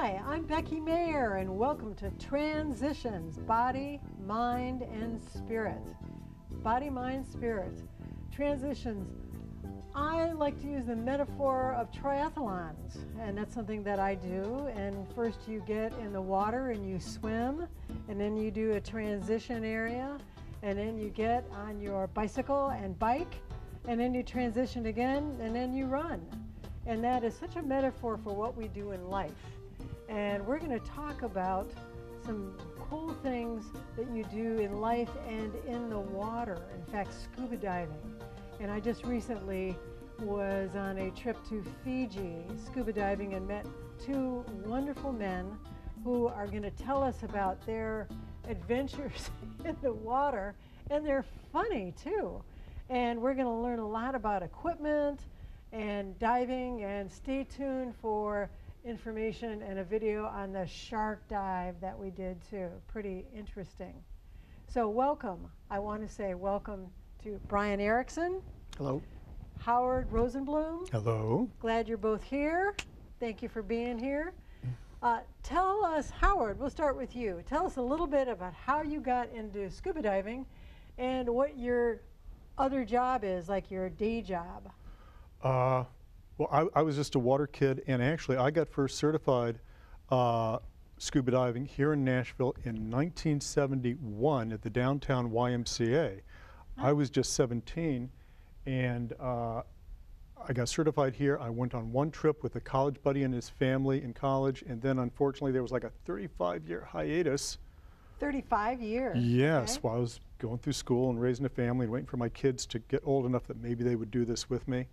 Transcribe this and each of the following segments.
Hi, I'm Becky Meagher, and welcome to Transitions, Body, Mind, and Spirit. Body, Mind, Spirit. Transitions. I like to use the metaphor of triathlons, and that's something that I do. And first you get in the water and you swim, and then you do a transition area, and then you get on your bicycle and bike, and then you transition again, and then you run. And that is such a metaphor for what we do in life. And we're going to talk about some cool things that you do in life and in the water. In fact, scuba diving. And I just recently was on a trip to Fiji, scuba diving, and met two wonderful men who are going to tell us about their adventures in the water. And they're funny too. And we're going to learn a lot about equipment and diving, and stay tuned for information and a video on the shark dive that we did too. Pretty interesting. So welcome. I want to say welcome to Brian Erickson. Hello. Howard Rosenblum. Hello. Glad you're both here. Thank you for being here. Tell us, Howard, we'll start with you. Tell us a little bit about how you got into scuba diving and what your other job is, like your day job. Well, I was just a water kid, and actually I got first certified scuba diving here in Nashville in 1971 at the downtown YMCA. I was just 17, and I got certified here. I went on one trip with a college buddy and his family in college, and then unfortunately there was like a 35-year hiatus. 35 years? Yes, okay. While I was going through school and raising a family and waiting for my kids to get old enough that maybe they would do this with me.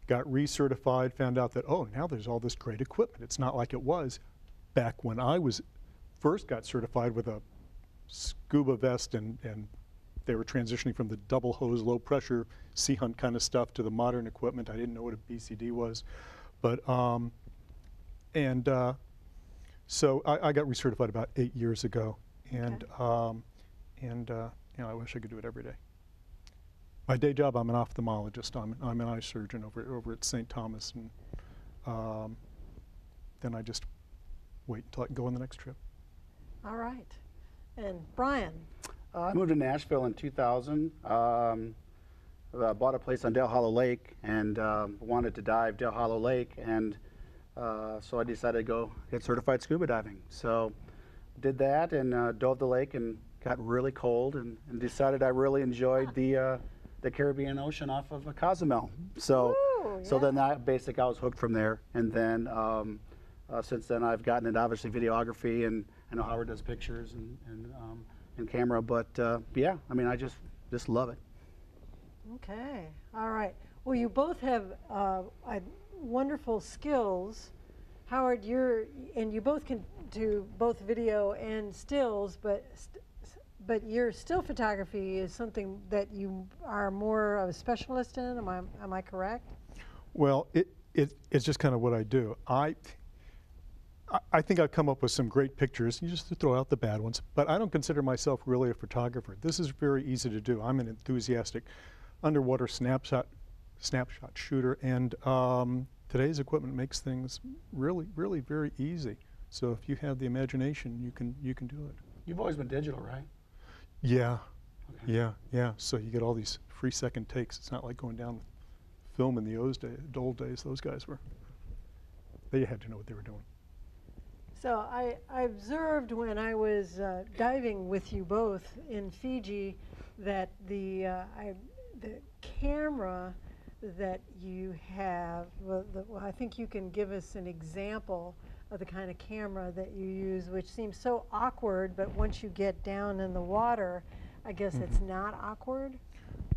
Got recertified, found out that, oh, now there's all this great equipment. It's not like it was back when I was first got certified with a scuba vest, and they were transitioning from the double hose, low pressure, sea hunt kind of stuff to the modern equipment. I didn't know what a BCD was. But, so I got recertified about 8 years ago. And, okay. You know, I wish I could do it every day. My day job, I'm an ophthalmologist. I'm an eye surgeon over at St. Thomas, and then I just wait until I can go on the next trip. All right. And Brian? I moved to Nashville in 2000. I bought a place on Dale Hollow Lake and wanted to dive Dale Hollow Lake, and so I decided to go get certified scuba diving. So did that and dove the lake and got really cold, and decided I really enjoyed the Caribbean Ocean off of Cozumel. So, Ooh, so yeah. then I was hooked from there. And then since then I've gotten into obviously videography, and I know Howard does pictures and camera. But yeah, I mean, I just love it. Okay. All right. Well, you both have wonderful skills. Howard, you both can do both video and stills, but your still photography is something that you are more of a specialist in. Am I correct? Well, it's just kind of what I do. I think I've come up with some great pictures. You just throw out the bad ones, but I don't consider myself really a photographer. This is very easy to do. I'm an enthusiastic underwater snapshot shooter, and today's equipment makes things really, really very easy. So if you have the imagination, you can do it. You've always been digital, right? Yeah, okay. yeah. So you get all these free second takes. It's not like going down with film in the old days. Those guys they had to know what they were doing. So I observed when I was diving with you both in Fiji that the camera that you have, I think you can give us an example of the kind of camera that you use, which seems so awkward, but once you get down in the water, I guess it's not awkward?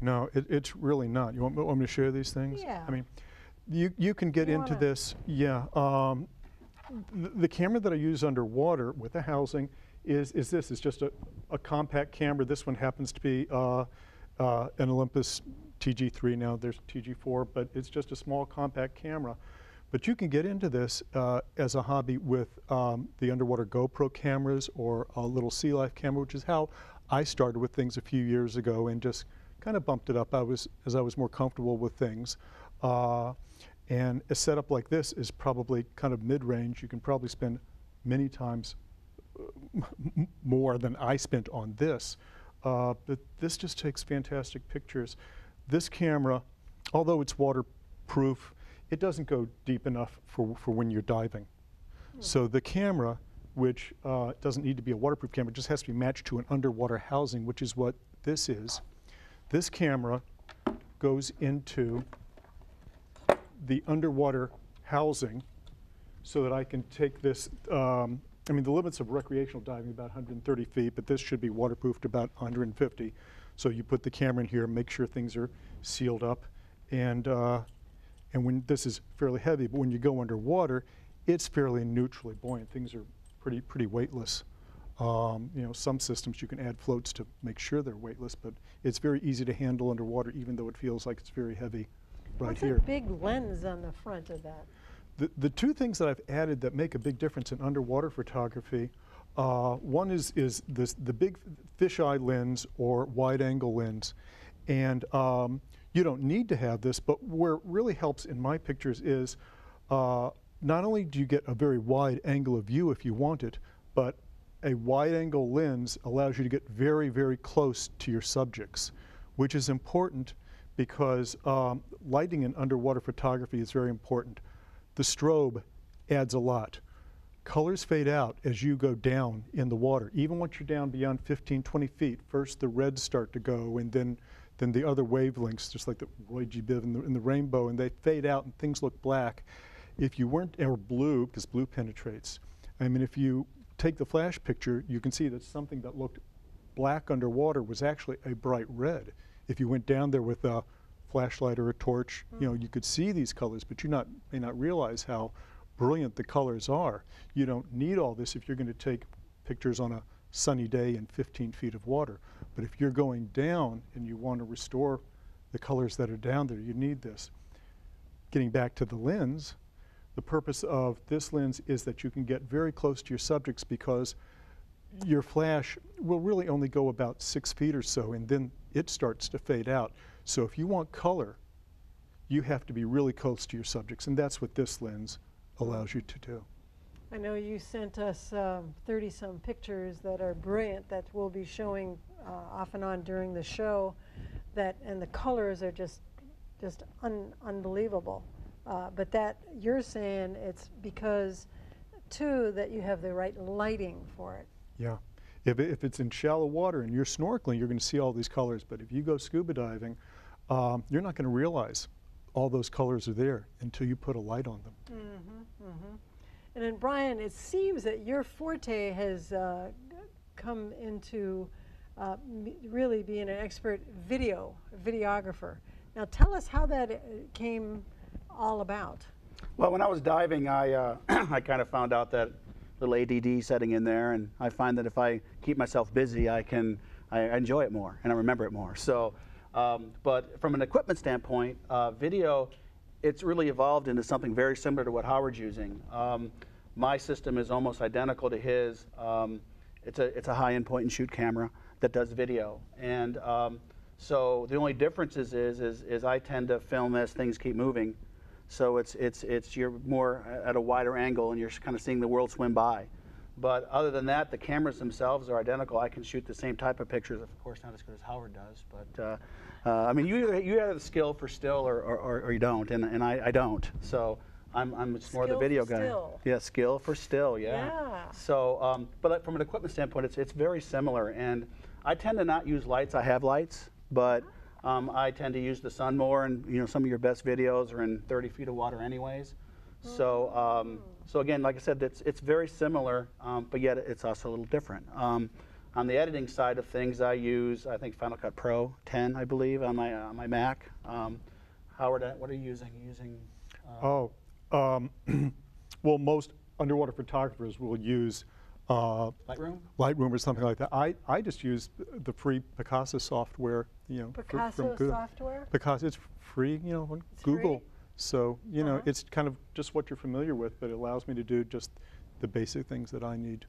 No, it's really not. You want me to share these things? Yeah. I mean, you can get into this, yeah. The camera that I use underwater with the housing is this. It's just a compact camera. This one happens to be an Olympus TG3. Now there's TG4, but it's just a small compact camera. But you can get into this as a hobby with the underwater GoPro cameras or a little Sea Life camera, which is how I started with things a few years ago and just kind of bumped it up as I was more comfortable with things. And a setup like this is probably kind of mid-range. You can probably spend many times more than I spent on this. But this just takes fantastic pictures. This camera, although it's waterproof, it doesn't go deep enough for when you're diving. So the camera, which doesn't need to be a waterproof camera, just has to be matched to an underwater housing, which is what this is. This camera goes into the underwater housing so that I can take this, I mean, the limits of recreational diving about 130 feet, but this should be waterproofed about 150. So you put the camera in here, make sure things are sealed up, and when this is fairly heavy, but when you go underwater, it's fairly neutrally buoyant. Things are pretty weightless. You know, some systems you can add floats to make sure they're weightless, but it's very easy to handle underwater, even though it feels like it's very heavy right here. What's that big lens on the front of that? The two things that I've added that make a big difference in underwater photography, one is the big fisheye lens or wide-angle lens. And you don't need to have this, but where it really helps in my pictures is not only do you get a very wide angle of view if you want it, but a wide-angle lens allows you to get very, very close to your subjects, which is important because lighting in underwater photography is very important. The strobe adds a lot. Colors fade out as you go down in the water. Even once you're down beyond 15, 20 feet, first the reds start to go, and then the other wavelengths, just like the Roy G. Biv in the rainbow, and they fade out and things look black. If you weren't, or blue, because blue penetrates. I mean, if you take the flash picture, you can see that something that looked black underwater was actually a bright red. If you went down there with a flashlight or a torch, you know, you could see these colors, but you may not realize how brilliant the colors are. You don't need all this if you're going to take pictures on a sunny day in 15 feet of water. But if you're going down and you want to restore the colors that are down there, you need this. Getting back to the lens, the purpose of this lens is that you can get very close to your subjects because your flash will really only go about 6 feet or so, and then it starts to fade out. So if you want color, you have to be really close to your subjects, and that's what this lens allows you to do. I know you sent us 30-some pictures that are brilliant that we'll be showing off and on during the show, and the colors are just unbelievable. But that you're saying it's because, too, that you have the right lighting for it. Yeah. If it's in shallow water and you're snorkeling, you're going to see all these colors. But if you go scuba diving, you're not going to realize all those colors are there until you put a light on them. Mm-hmm, mm-hmm. And then, Brian, it seems that your forte has come into really being an expert videographer. Now, tell us how that came all about. Well, when I was diving, I I kind of found out that little ADD setting in there, and I find that if I keep myself busy, I enjoy it more and I remember it more. So, but from an equipment standpoint, video, it's really evolved into something very similar to what Howard's using. My system is almost identical to his. It's a high-end point-and-shoot camera that does video, and so the only difference is I tend to film as things keep moving. So you're more at a wider angle and you're kind of seeing the world swim by. But other than that, the cameras themselves are identical. I can shoot the same type of pictures, of course not as good as Howard does, but I mean, you have the skill for still or you don't, and I don't. So I'm just more the video guy. Still. Yeah, skill for still, yeah. So, but from an equipment standpoint, it's very similar, and I tend to not use lights. I have lights, but I tend to use the sun more, and you know, some of your best videos are in 30 feet of water anyways. So, so again, like I said, it's very similar, but yet it's also a little different. On the editing side of things, I use, I think, Final Cut Pro 10, I believe, on my Mac. Howard, what are you using? Well, most underwater photographers will use Lightroom or something like that. I just use the free Picasso software, you know, Picasso from software? Picasso, it's free, you know, on It's Google. free? So, you know, it's kind of just what you're familiar with, but it allows me to do just the basic things that I need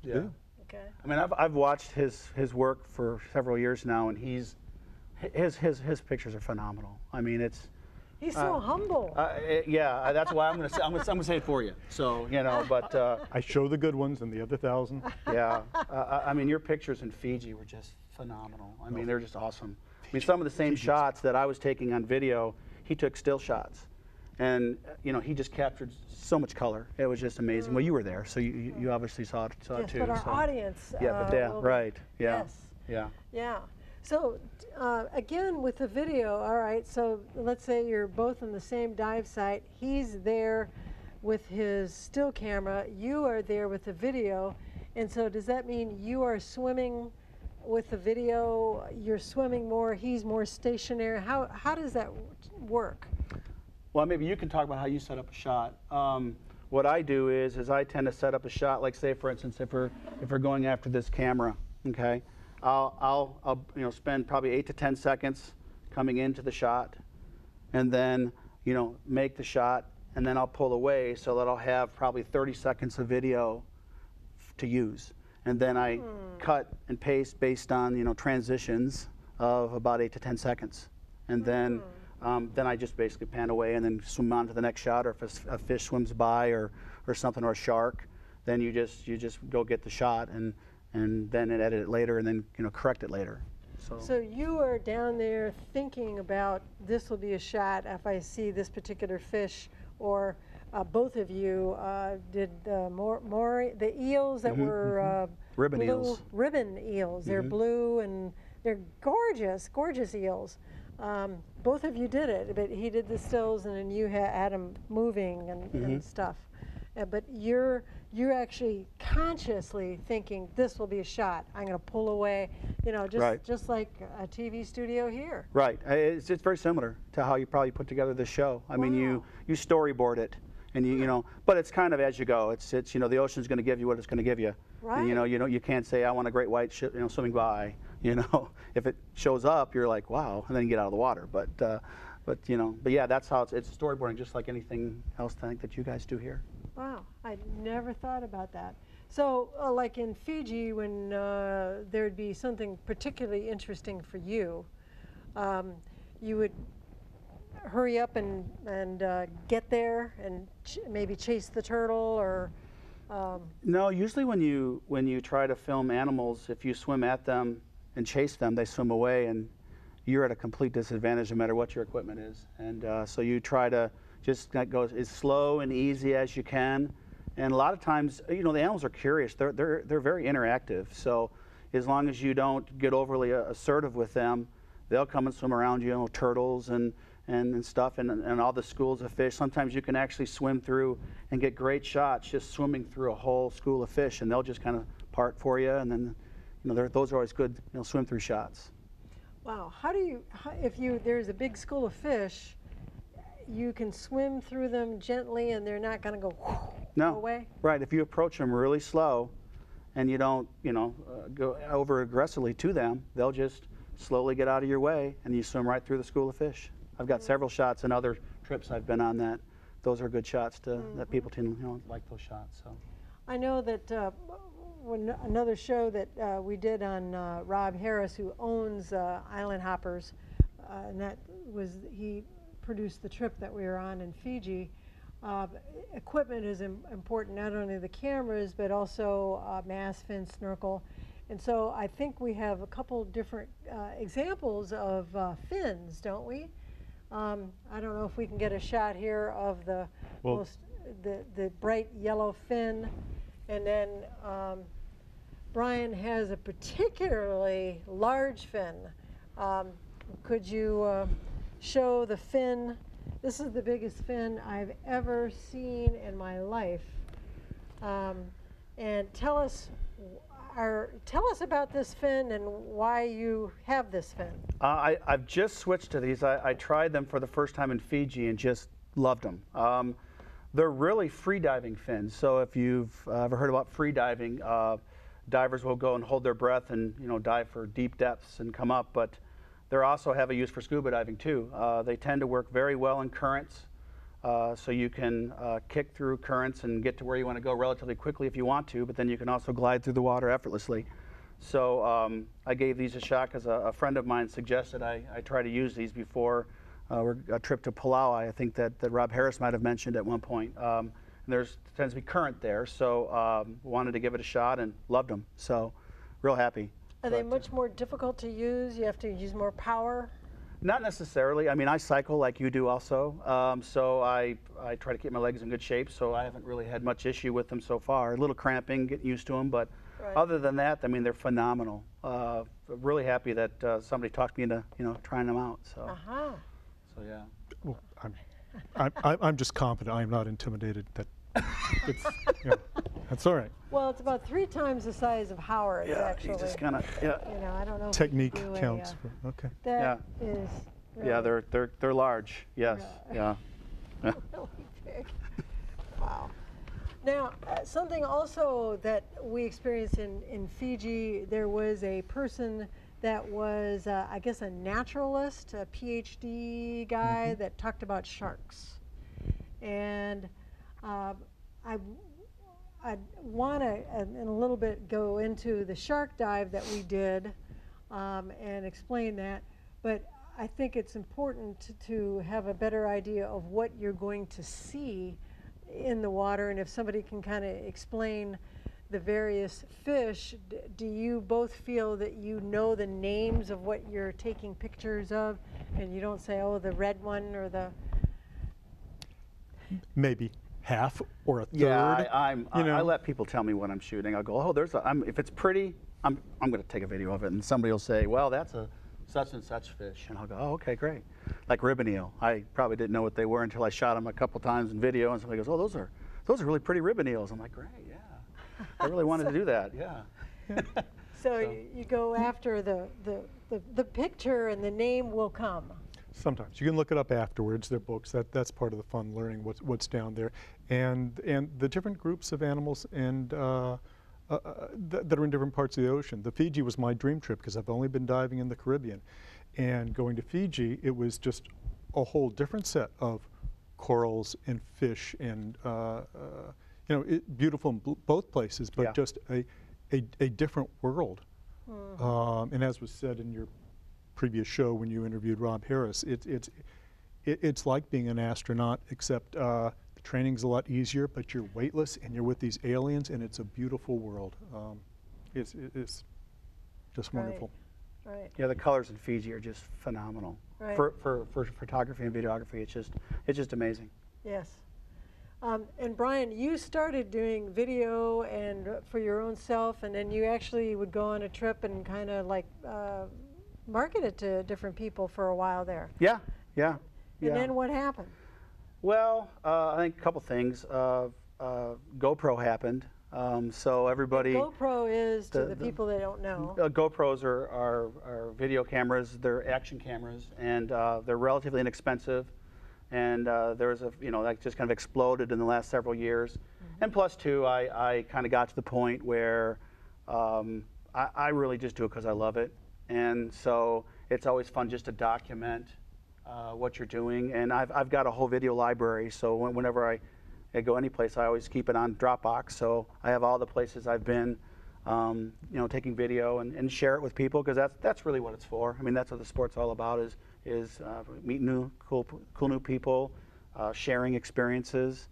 to do. Okay. I mean, I've watched his work for several years now, and his pictures are phenomenal. I mean, He's so humble. Yeah, that's why I'm gonna say it for you. So you know, but I show the good ones and the other 1,000. yeah, I mean, your pictures in Fiji were just phenomenal. I mean, they're just awesome. I mean, some of the same shots that I was taking on video, he took still shots, and you know, he just captured so much color. It was just amazing. Well, you were there, so you obviously saw it yes, too. but our so. audience. Yeah, but yeah, right. Yeah. Yes. Yeah. Yeah. So again, with the video, all right, so let's say you're both on the same dive site. He's there with his still camera. You are there with the video. And so does that mean you are swimming with the video? You're swimming more, he's more stationary. How does that work? Well, maybe you can talk about how you set up a shot. What I do is I tend to set up a shot, like say, for instance, if we're going after this camera, okay? I'll you know, spend probably 8 to 10 seconds coming into the shot, and then you know, make the shot, and then I'll pull away so that I'll have probably 30 seconds of video to use, and then I cut and paste based on, you know, transitions of about 8 to 10 seconds, and then I just basically pan away and then swim on to the next shot. Or if a fish swims by or something, or a shark, then you just go get the shot and then edit it later, and then, you know, correct it later. So you are down there thinking about, this will be a shot if I see this particular fish, or both of you did the eels that were ribbon blue, eels. Ribbon eels. They're blue and they're gorgeous, gorgeous eels. Both of you did it, but he did the stills, and then you had them moving and stuff. But you're actually consciously thinking, this will be a shot. I'm going to pull away, you know, just like a TV studio here. Right. It's very similar to how you probably put together this show. I mean, you storyboard it, and you know, but it's kind of as you go. It's you know, the ocean's going to give you what it's going to give you. Right. And, you can't say, I want a great white ship, you know, swimming by. You know, if it shows up, you're like, wow, and then you get out of the water. But you know, but yeah, that's how it's storyboarding, just like anything else I think that you guys do here. Wow, I never thought about that. So, like in Fiji, when there'd be something particularly interesting for you, you would hurry up and get there and maybe chase the turtle, or. No, usually when you try to film animals, if you swim at them and chase them, they swim away, and you're at a complete disadvantage no matter what your equipment is. And so you try to just go as slow and easy as you can. And a lot of times, you know, the animals are curious. They're very interactive. So as long as you don't get overly assertive with them, they'll come and swim around you. You know, turtles and stuff, and all the schools of fish. Sometimes you can actually swim through and get great shots just swimming through a whole school of fish, and they'll just kind of part for you. And then, you know, those are always good, you know, swim through shots. Wow. How do you, if there's a big school of fish, you can swim through them gently, and they're not going to go away? Right. If you approach them really slow, and you don't, you know, go over aggressively to them, they'll just slowly get out of your way, and you swim right through the school of fish. I've got several shots in other trips I've been on that those are good shots that people tend to, you know, like those shots. So I know that when another show that we did on Rob Harris, who owns Island Hoppers, and that was, he produced the trip that we were on in Fiji. Equipment is important, not only the cameras, but also mast, fin, snorkel. And so I think we have a couple different examples of fins, don't we? I don't know if we can get a shot here of the the bright yellow fin, and then Brian has a particularly large fin. Could you show the fin? This is the biggest fin I've ever seen in my life. And tell us about this fin and why you have this fin. I've just switched to these. I tried them for the first time in Fiji and just loved them. They're really free diving fins. So if you've ever heard about free diving, divers will go and hold their breath and, you know, dive for deep depths and come up. But they also have a use for scuba diving too. They tend to work very well in currents. So you can kick through currents and get to where you want to go relatively quickly if you want to, but then you can also glide through the water effortlessly. So I gave these a shot because a friend of mine suggested I try to use these before a trip to Palau, I think that Rob Harris might have mentioned at one point. And there's tends to be current there, so wanted to give it a shot and loved them. So real happy. Are they much more difficult to use? You have to use more power? Not necessarily. I mean, I cycle like you do also, so I try to keep my legs in good shape, so I haven't really had much issue with them so far. A little cramping, getting used to them, but other than that, I mean, they're phenomenal. Really happy that somebody talked me into, trying them out. So, so yeah. Well, I'm just confident. I'm not intimidated. That it's, that's all right. Well, it's about 3 times the size of Howard's, actually. You just kind of, I don't know. Technique counts. Okay. That is. Really, yeah, they're large. Yes. Yeah. really big. Wow. Now, something also that we experienced in Fiji, there was a person that was, I guess, a naturalist, a PhD guy that talked about sharks. And I want to, in a little bit, go into the shark dive that we did and explain that. But I think it's important to have a better idea of what you're going to see in the water, and if somebody can kind of explain the various fish, do you both feel that you know the names of what you're taking pictures of, and you don't say, oh, the red one or the... Maybe half or a third. Yeah, I let people tell me what I'm shooting. I'll go, oh, if it's pretty, I'm going to take a video of it, and somebody will say, well, that's a such and such fish, and I'll go, oh, okay, great. Like ribbon eel. I probably didn't know what they were until I shot them a couple times in video, and somebody goes, oh, those are really pretty ribbon eels. I'm like, great, yeah. I really wanted to do that, yeah. So you go after the picture, and the name will come. Sometimes you can look it up afterwards. They're books. That's part of the fun, learning what's down there, and the different groups of animals and that are in different parts of the ocean. The Fiji was my dream trip because I've only been diving in the Caribbean, and going to Fiji, it was just a whole different set of corals and fish, and beautiful in both places, but just a different world. And as was said in your previous show when you interviewed Rob Harris, it's like being an astronaut, except the training's a lot easier, but you're weightless and you're with these aliens, and it's a beautiful world. It's just wonderful. Right. Yeah, the colors in Fiji are just phenomenal. Right. For photography and videography, it's just amazing. Yes. And Brian, you started doing video and for your own self, and then you actually would go on a trip and kind of like market it to different people for a while there. Yeah. And then what happened? Well, I think a couple things. GoPro happened. So everybody. And GoPro is, to the people that don't know. GoPros are video cameras. They're action cameras, and they're relatively inexpensive. And there was that just kind of exploded in the last several years. And plus, too, I kind of got to the point where I really just do it because I love it. And so it's always fun just to document what you're doing. And I've got a whole video library, so whenever I go any place, I always keep it on Dropbox. So I have all the places I've been, taking video and share it with people, because that's really what it's for. I mean, that's what the sport's all about, is meeting cool new people, sharing experiences.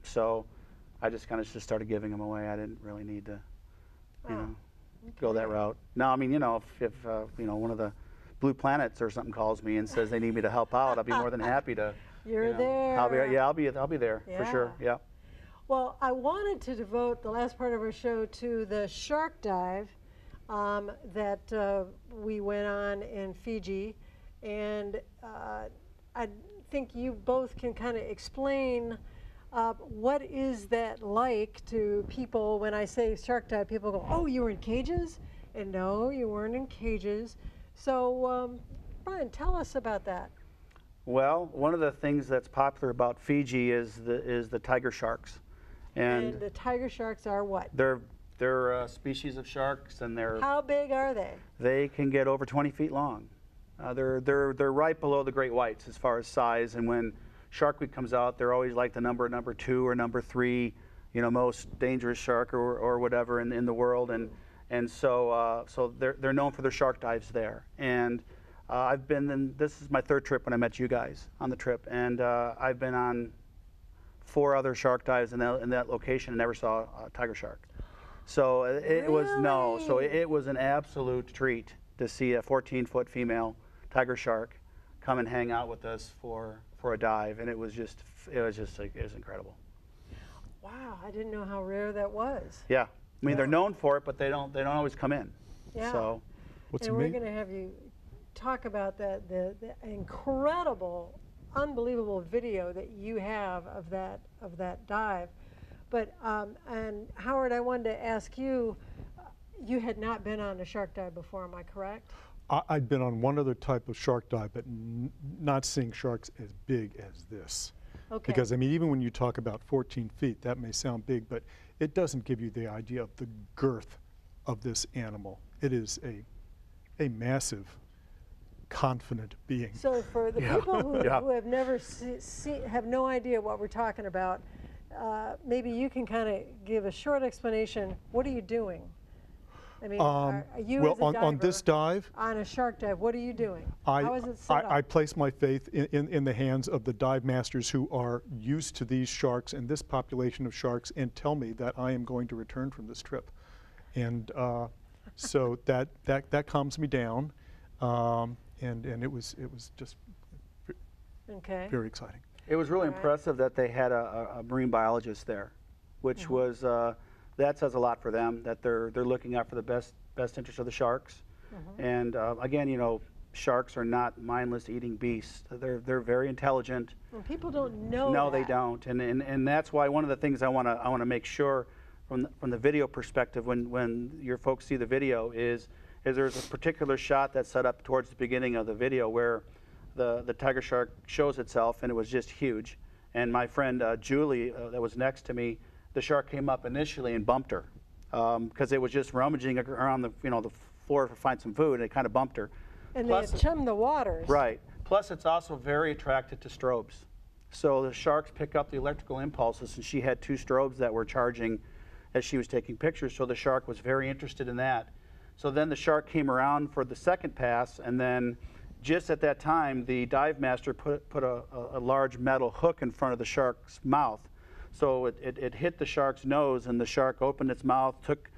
So I just kind of started giving them away. I didn't really need to, go that route. No, I mean, if one of the Blue Planets or something calls me and says they need me to help out, I'll be more than happy to. You're there. I'll be there for sure. Yeah. Well, I wanted to devote the last part of our show to the shark dive that we went on in Fiji, and I think you both can kind of explain what is that like to people. When I say shark dive, people go, "Oh, you were in cages?" And no, you weren't in cages. So, Brian, tell us about that. Well, one of the things that's popular about Fiji is the tiger sharks, and the tiger sharks are what? They're a species of sharks, and they're. How big are they? They can get over 20 feet long. They're right below the great whites as far as size, and when Shark Week comes out, they're always like the number 2 or number 3, most dangerous shark or whatever in the world, and so they're known for their shark dives there. And This is my third trip when I met you guys on the trip, and I've been on 4 other shark dives in that location and never saw a tiger shark. So it was it was an absolute treat to see a 14-foot female tiger shark come and hang out with us for a dive, and it was incredible. Wow, I didn't know how rare that was. Yeah, I mean they're known for it, but they don't always come in. Yeah. So and we're going to have you talk about the incredible, unbelievable video that you have of that dive. But and Howard, I wanted to ask you. You had not been on a shark dive before, am I correct? I'd been on one other type of shark dive, but not seeing sharks as big as this. Okay. Because I mean, even when you talk about 14 feet, that may sound big, but it doesn't give you the idea of the girth of this animal. It is a massive, confident being. So for the people who have never have no idea what we're talking about, maybe you can kind of give a short explanation. What are you doing? I mean, are you well, as a diver, on this dive, on a shark dive, what are you doing? How is it set up? I place my faith in the hands of the dive masters who are used to these sharks and this population of sharks, and tell me that I am going to return from this trip. And so that calms me down, and it was just very exciting. It was really impressive that they had a marine biologist there, which was that says a lot for them, that they're looking out for the best interest of the sharks. And again, you know, sharks are not mindless eating beasts. They're very intelligent. Well, people don't know. No, they don't, and that's why one of the things I want to make sure from the video perspective when your folks see the video is there's a particular shot that's set up towards the beginning of the video where the tiger shark shows itself, and it was just huge. And my friend Julie, that was next to me, the shark came up initially and bumped her because it was just rummaging around the floor to find some food, and it kind of bumped her. And plus, they chum the waters. Right. Plus, it's also very attracted to strobes. So the sharks pick up the electrical impulses, and she had 2 strobes that were charging as she was taking pictures. So the shark was very interested in that. So then the shark came around for the second pass, and then just at that time, the dive master put a large metal hook in front of the shark's mouth. So it hit the shark's nose, and the shark opened its mouth, took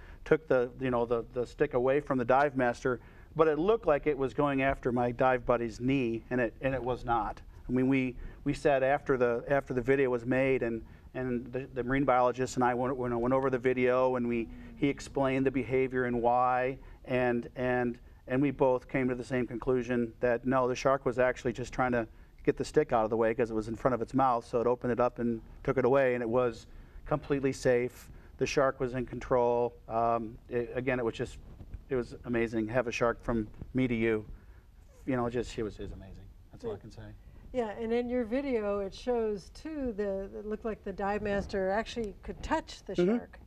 the stick away from the dive master, but it looked like it was going after my dive buddy's knee, and it was not. I mean, we sat after the video was made, and the marine biologist and I went over the video, and he explained the behavior and why, and we both came to the same conclusion that no, the shark was actually just trying to get the stick out of the way because it was in front of its mouth, so it opened it up and took it away, and it was completely safe. The shark was in control. Again, it was amazing. Have a shark from me to you, it was amazing. That's all I can say. Yeah, and in your video, it shows too it looked like the dive master actually could touch the shark,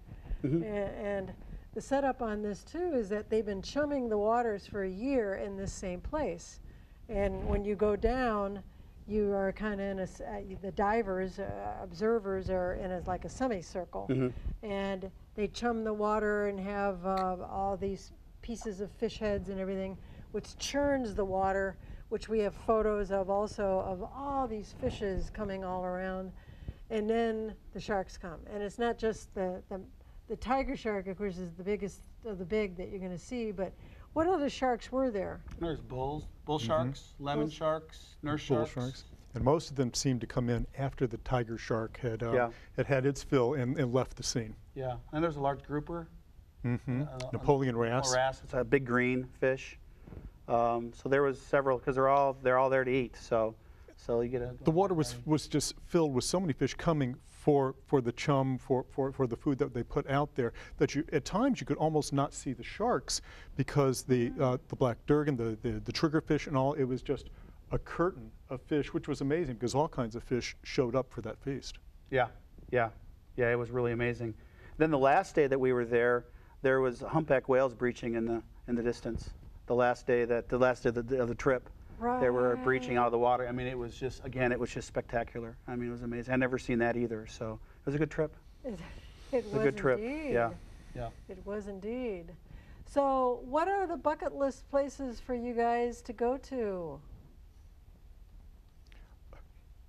and the setup on this too is that they've been chumming the waters for a year in this same place, and when you go down, you are kind of in the divers, observers are in like a semicircle, and they chum the water and have all these pieces of fish heads and everything, which churns the water, which we have photos of also of all these fishes coming all around, and then the sharks come. And it's not just the tiger shark, of course, is the biggest of the big that you're going to see, but what other sharks were there? There's bull sharks, lemon sharks, nurse sharks. And most of them seemed to come in after the tiger shark had its fill and left the scene. Yeah, and there's a large grouper. Napoleon wrasse. It's a big green fish. So there was several because they're all there to eat. So you get the water was just filled with so many fish coming for the chum, for the food that they put out there, that at times you could almost not see the sharks because the black durgan, the triggerfish and all, it was just a curtain of fish, which was amazing because all kinds of fish showed up for that feast. Yeah, it was really amazing. Then the last day that we were there was humpback whales breaching in the distance. The last day of the trip. Right. They were breaching out of the water. I mean, it was just spectacular. I mean, it was amazing. I'd never seen that either. So it was a good trip. It was a good trip. Indeed. Yeah. It was indeed. So what are the bucket list places for you guys to go to?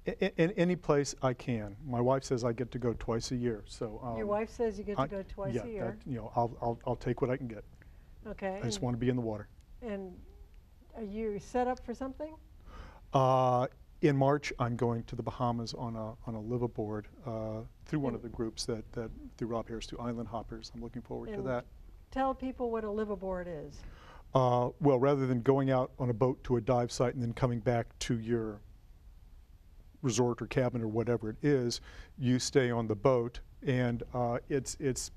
In any place I can. My wife says I get to go twice a year. So Your wife says you get to go twice a year. Yeah, I'll take what I can get. Okay. I just want to be in the water. And are you set up for something? In March, I'm going to the Bahamas on a liveaboard through one of the groups that through Rob Harris, through Island Hoppers. I'm looking forward to that. Tell people what a liveaboard is. Well, rather than going out on a boat to a dive site and then coming back to your resort or cabin or whatever it is, you stay on the boat, and it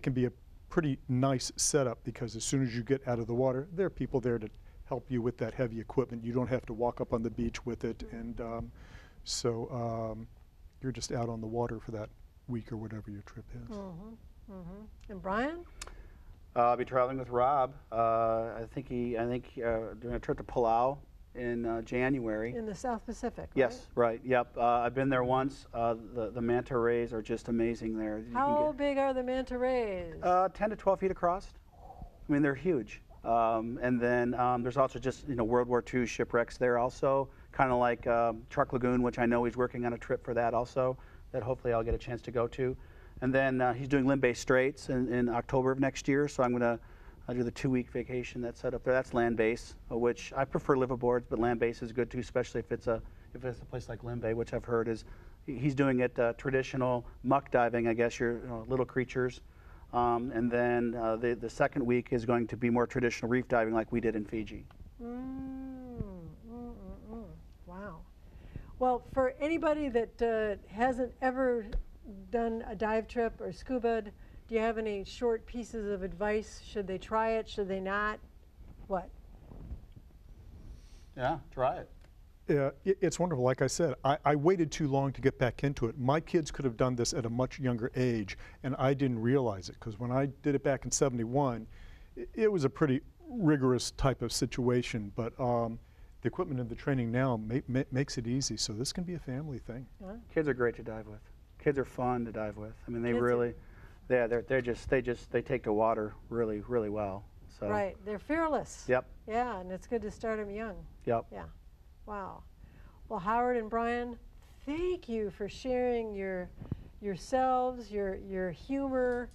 can be a pretty nice setup because as soon as you get out of the water, there are people there to help you with that heavy equipment. You don't have to walk up on the beach with it, and so you're just out on the water for that week or whatever your trip is. And Brian? I'll be traveling with Rob. I think doing a trip to Palau in January. In the South Pacific, right? Yes, right. Yep. I've been there once. The manta rays are just amazing there. How big are the manta rays? 10 to 12 feet across. I mean, they're huge. And then there's also just World War II shipwrecks there also, kind of like Truck Lagoon, which I know he's working on a trip for that also, that hopefully I'll get a chance to go to. And then he's doing Limbe Straits in October of next year, so I'm going to do the 2-week vacation that's set up there. That's land base, which I prefer liveaboards, but land base is good too, especially if it's a place like Limbe, which I've heard is he's doing it traditional muck diving, I guess, your little creatures. And then the second week is going to be more traditional reef diving like we did in Fiji. Wow. Well, for anybody that hasn't ever done a dive trip or scuba, do you have any short pieces of advice? Should they try it? Should they not? What? Yeah, try it. Yeah, it's wonderful. Like I said, I waited too long to get back into it. My kids could have done this at a much younger age, and I didn't realize it because when I did it back in '71, it was a pretty rigorous type of situation. But the equipment and the training now makes it easy. So this can be a family thing. Huh? Kids are great to dive with. Kids are fun to dive with. I mean, they take to water really, really well. So. Right, they're fearless. Yep. Yeah, and it's good to start them young. Yep. Yeah. Wow. Well, Howard and Brian, thank you for sharing yourselves, your humor,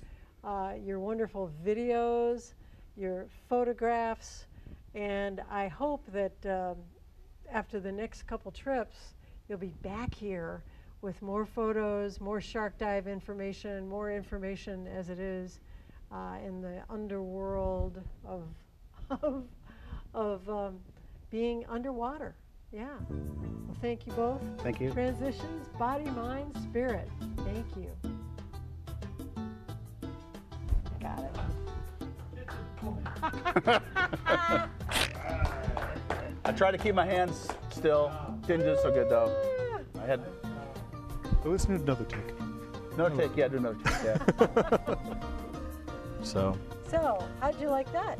your wonderful videos, your photographs, and I hope that after the next couple trips, you'll be back here with more photos, more shark dive information, more information as it is in the underworld of being underwater. Yeah. Well, thank you both. Thank you. Transitions, body, mind, spirit. Thank you. Got it. I tried to keep my hands still. Didn't do so good though. I had. Let's do another take. Another take, yeah, do another take, yeah. So, how'd you like that?